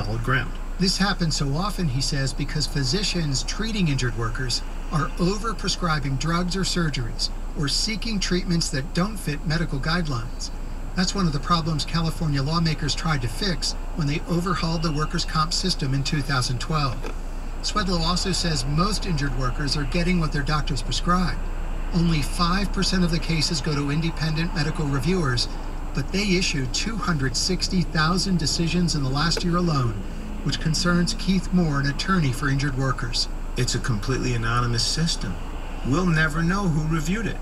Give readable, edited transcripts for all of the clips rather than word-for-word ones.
solid ground. This happens so often, he says, because physicians treating injured workers are over-prescribing drugs or surgeries or seeking treatments that don't fit medical guidelines. That's one of the problems California lawmakers tried to fix when they overhauled the workers' comp system in 2012. Swedlow also says most injured workers are getting what their doctors prescribe. Only 5% of the cases go to independent medical reviewers, but they issued 260,000 decisions in the last year alone, which concerns Keith Moore, an attorney for injured workers. It's a completely anonymous system. We'll never know who reviewed it.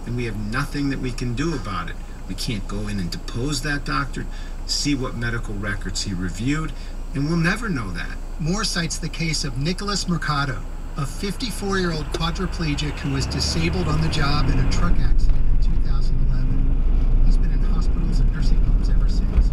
And we have nothing that we can do about it. We can't go in and depose that doctor, see what medical records he reviewed, and we'll never know that. Moore cites the case of Nicholas Mercado, a 54-year-old quadriplegic who was disabled on the job in a truck accident in 2011. He's been in hospitals and nursing homes ever since.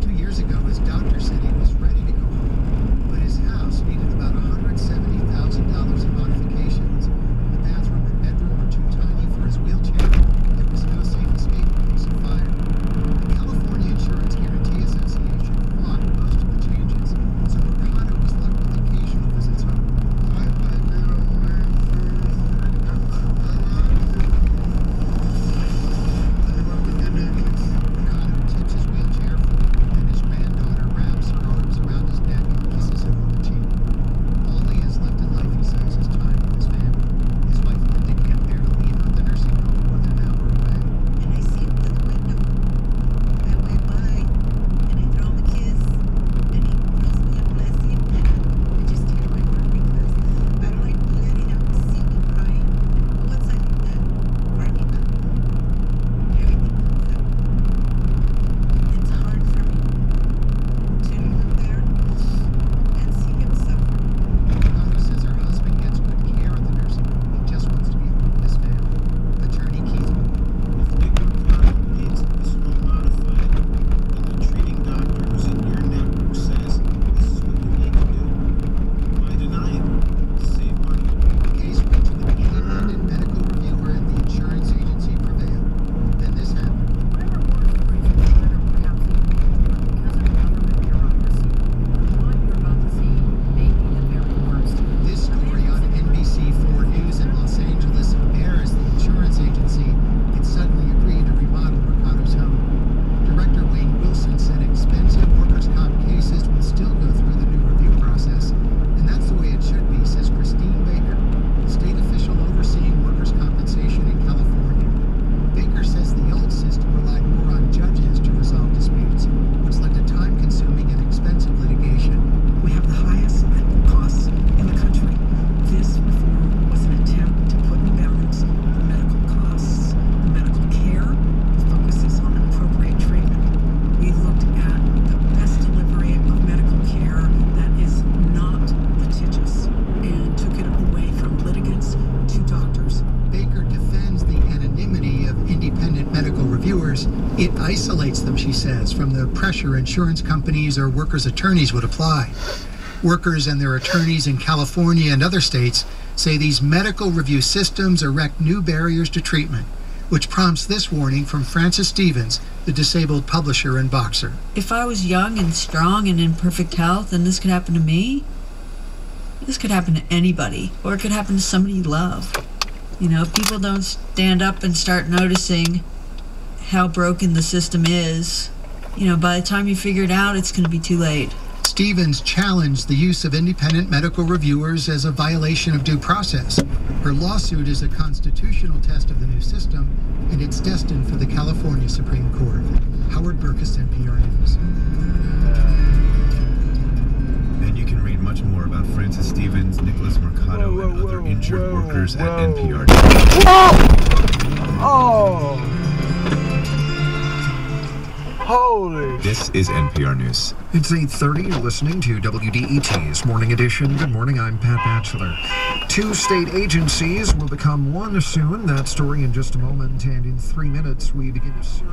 2 years ago, his doctor said he was ready to go home, but his house needed about $170,000 in modifications. The bathroom and bedroom were too tiny for his wheelchair. There was no safe escape in case of fire. The California Insurance Guarantee Association fought most of the changes, so Mercado was left with occasional visits home. It isolates them, she says, from the pressure insurance companies or workers' attorneys would apply. Workers and their attorneys in California and other states say these medical review systems erect new barriers to treatment, which prompts this warning from Frances Stevens, the disabled publisher and boxer. If I was young and strong and in perfect health and this could happen to me, this could happen to anybody, or it could happen to somebody you love. You know, if people don't stand up and start noticing how broken the system is, you know, by the time you figure it out, it's going to be too late. Stevens challenged the use of independent medical reviewers as a violation of due process. Her lawsuit is a constitutional test of the new system, and it's destined for the California Supreme Court. Howard Burkus, NPR News. And you can read much more about Frances Stevens, Nicholas Mercado, and other injured workers at NPR. Oh! Holy! This is NPR News. It's 8:30. You're listening to WDET's Morning Edition. Good morning. I'm Pat Batchelor. 2 state agencies will become one soon. That story in just a moment. And in 3 minutes, we begin a series.